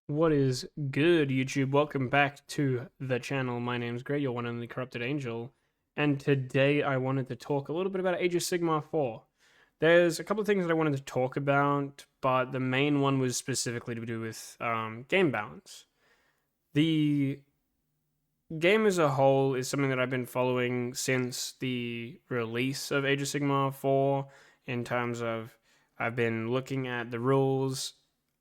What is good, YouTube? Welcome back to the channel. My name's Gray, your one and only corrupted angel, and today I wanted to talk a little bit about Age of Sigmar 4. There's a couple of things that I wanted to talk about, but the main one was specifically to do with game balance. The game as a whole is something that I've been following since the release of Age of Sigmar 4, in terms of I've been looking at the rules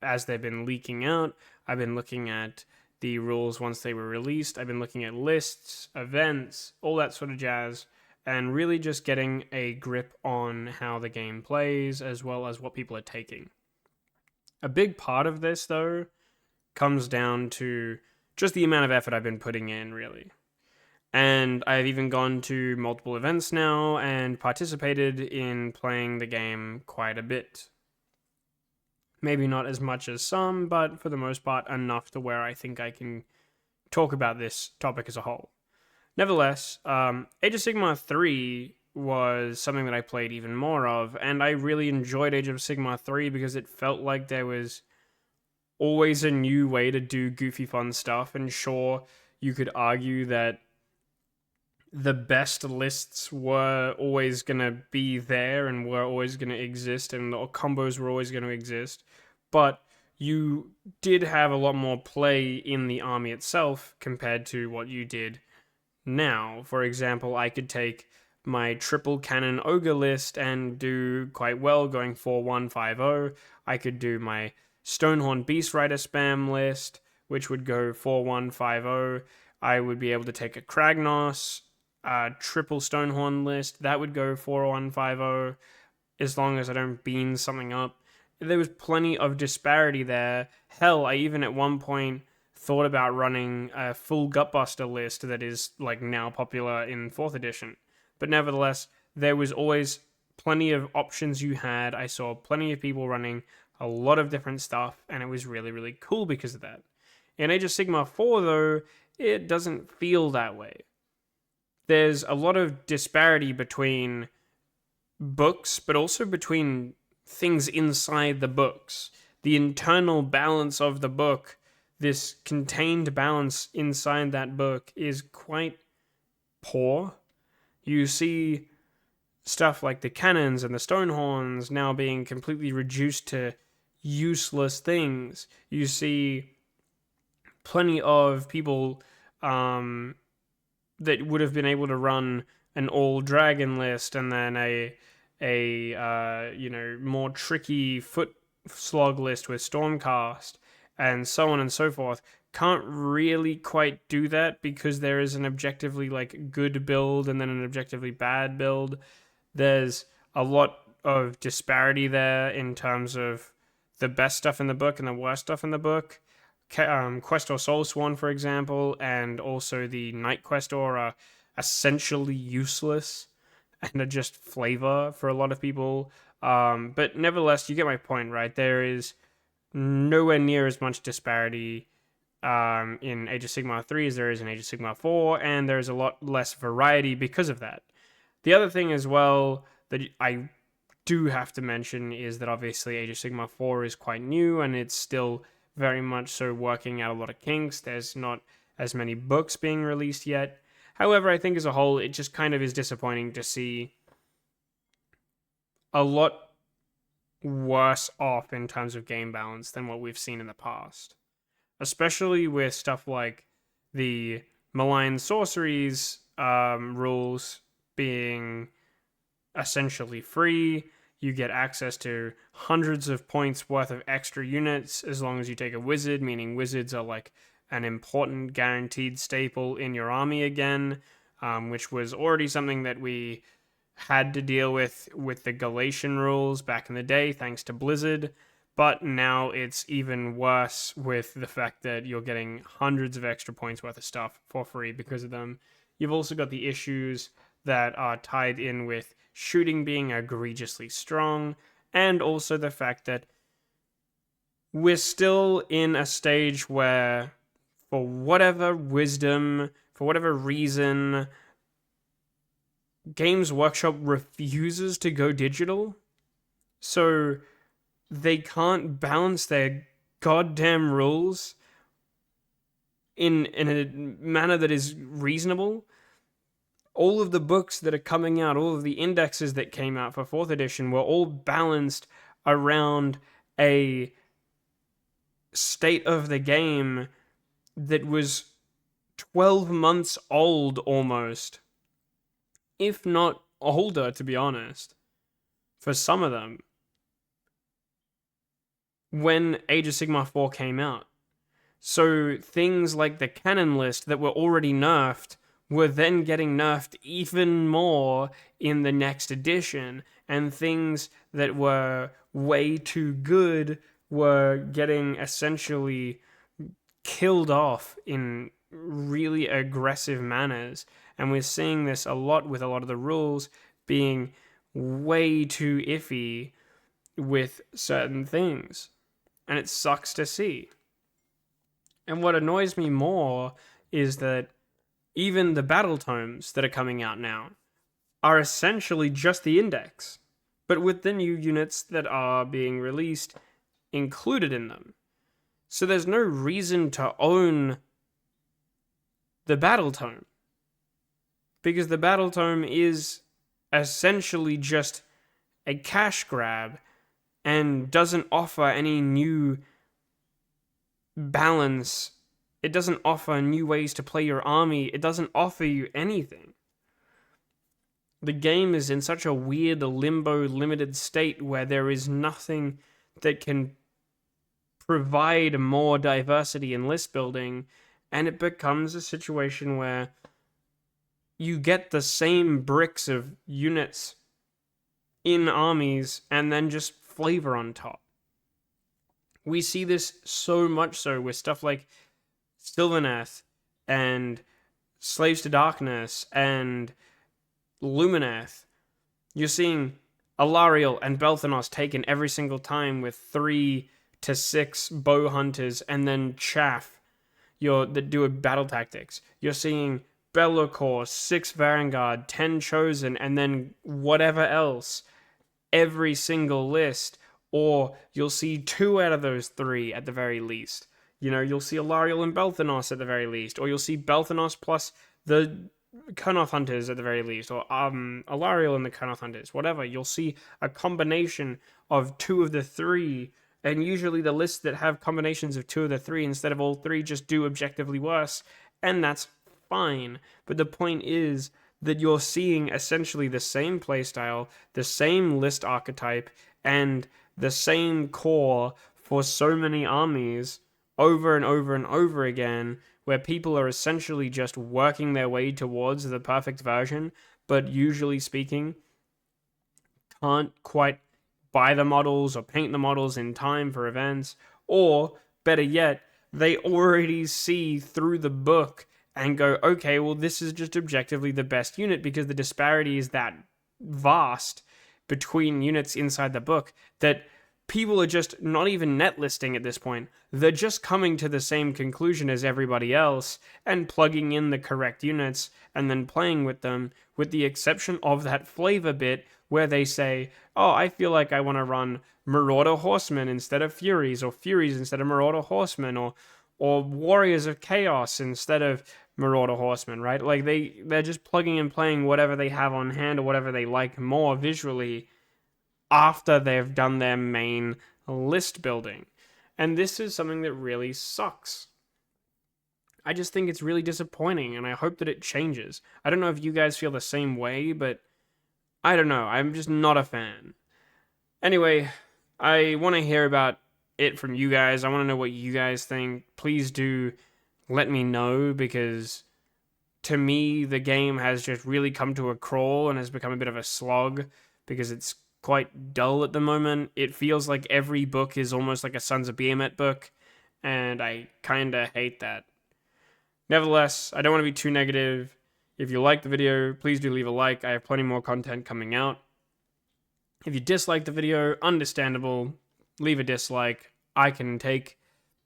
as they've been leaking out. I've been looking at the rules once they were released. I've been looking at lists, events, all that sort of jazz, and really just getting a grip on how the game plays as well as what people are taking. A big part of this, though, comes down to just the amount of effort I've been putting in, really. And I've even gone to multiple events now and participated in playing the game quite a bit. Maybe not as much as some, but for the most part, enough to where I think I can talk about this topic as a whole. Nevertheless, Age of Sigmar 3 was something that I played even more of, and I really enjoyed Age of Sigmar 3 because it felt like there was always a new way to do goofy fun stuff. And sure, you could argue that the best lists were always going to be there and were always going to exist, and the combos were always going to exist, but you did have a lot more play in the army itself compared to what you did now. For example, I could take my triple cannon ogre list and do quite well going 4-1-5-0. I could do my Stonehorn Beast Rider spam list, which would go 4-1-5-0. I would be able to take a Kragnos triple Stonehorn list. That would go 4-1-5-0 as long as I don't bean something up. There was plenty of disparity there. Hell, I even at one point thought about running a full Gutbuster list that is like now popular in 4th edition. But nevertheless, there was always plenty of options you had. I saw plenty of people running a lot of different stuff, and it was really, really cool because of that. In Age of Sigmar 4, though, it doesn't feel that way. There's a lot of disparity between books, but also between things inside the books. The internal balance of the book, this contained balance inside that book, is quite poor. You see stuff like the cannons and the Stonehorns now being completely reduced to useless things. You see plenty of people that would have been able to run an all dragon list and then a more tricky foot slog list with Stormcast and so on and so forth, can't really quite do that because there is an objectively like good build and then an objectively bad build. There's a lot of disparity there in terms of the best stuff in the book and the worst stuff in the book. Quest or Soul Sworn, for example, and also the Night Questor are essentially useless and are just flavor for a lot of people. But nevertheless, you get my point, right? There is nowhere near as much disparity in Age of Sigmar 3 as there is in Age of Sigmar 4, and there's a lot less variety because of that. The other thing as well that I do have to mention is that obviously Age of Sigmar 4 is quite new, and it's still very much so working out a lot of kinks. There's not as many books being released yet. However, I think as a whole, it just kind of is disappointing to see a lot worse off in terms of game balance than what we've seen in the past. Especially with stuff like the malign sorceries rules being essentially free. You get access to hundreds of points worth of extra units as long as you take a wizard, meaning wizards are like an important guaranteed staple in your army again, which was already something that we had to deal with the Galatian rules back in the day, thanks to Blizzard. But now it's even worse with the fact that you're getting hundreds of extra points worth of stuff for free because of them. You've also got the issues that are tied in with shooting being egregiously strong, and also the fact that we're still in a stage where, for whatever wisdom, for whatever reason, Games Workshop refuses to go digital. So they can't balance their goddamn rules in a manner that is reasonable. All of the books that are coming out, all of the indexes that came out for 4th edition were all balanced around a state of the game that was 12 months old almost, if not older, to be honest, for some of them, when Age of Sigmar 4 came out. So things like the canon list that were already nerfed were then getting nerfed even more in the next edition, and things that were way too good were getting essentially killed off in really aggressive manners. And we're seeing this a lot with a lot of the rules being way too iffy with certain things. And it sucks to see. And what annoys me more is that even the battle tomes that are coming out now are essentially just the index, but with the new units that are being released included in them. So there's no reason to own the battle tome, because the battle tome is essentially just a cash grab and doesn't offer any new balance. It doesn't offer new ways to play your army. It doesn't offer you anything. The game is in such a weird limbo limited state where there is nothing that can provide more diversity in list building, and it becomes a situation where you get the same bricks of units in armies and then just flavor on top. We see this so much so with stuff like Sylvaneth and Slaves to Darkness and Lumineth. You're seeing Alariel and Belthanos taken every single time with 3 to 6 bow hunters and then chaff that do battle tactics. You're seeing Be'lakor, 6 Vanguard, 10 Chosen, and then whatever else every single list. Or you'll see 2 out of those 3 at the very least. You'll see Alariel and Belthanos at the very least. Or you'll see Belthanos plus the Kurnoth Hunters at the very least. Or Alariel and the Kurnoth Hunters. Whatever. You'll see a combination of 2 of the 3. And usually the lists that have combinations of 2 of the 3 instead of all 3 just do objectively worse. And that's fine. But the point is that you're seeing essentially the same playstyle, the same list archetype, and the same core for so many armies over and over and over again, where people are essentially just working their way towards the perfect version, but usually speaking, can't quite buy the models or paint the models in time for events, or better yet, they already see through the book and go, okay, well, this is just objectively the best unit because the disparity is that vast between units inside the book that people are just not even net listing at this point. They're just coming to the same conclusion as everybody else and plugging in the correct units and then playing with them, with the exception of that flavor bit where they say, oh, I feel like I want to run Marauder Horsemen instead of Furies, or Furies instead of Marauder Horsemen, or Warriors of Chaos instead of Marauder Horsemen, right? Like they're just plugging and playing whatever they have on hand or whatever they like more visually after they've done their main list building. And this is something that really sucks. I just think it's really disappointing, and I hope that it changes. I don't know if you guys feel the same way, but I don't know. I'm just not a fan. Anyway, I want to hear about it from you guys. I want to know what you guys think. Please do let me know, because to me, the game has just really come to a crawl and has become a bit of a slog because it's quite dull at the moment. It feels like every book is almost like a Sons of Behemoth book, and I kinda hate that. Nevertheless, I don't want to be too negative. If you like the video, please do leave a like. I have plenty more content coming out. If you dislike the video, understandable, leave a dislike. I can take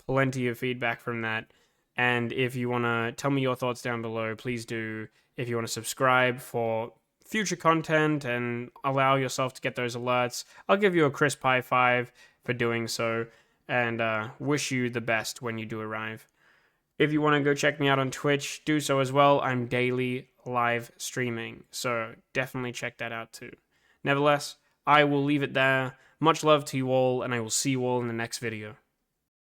plenty of feedback from that. And if you want to tell me your thoughts down below, please do. If you want to subscribe for future content and allow yourself to get those alerts, I'll give you a crisp high five for doing so. and wish you the best when you do arrive. If you want to go check me out on Twitch, do so as well. I'm daily live streaming, so definitely check that out too. Nevertheless, I will leave it there. Much love to you all, and I will see you all in the next video.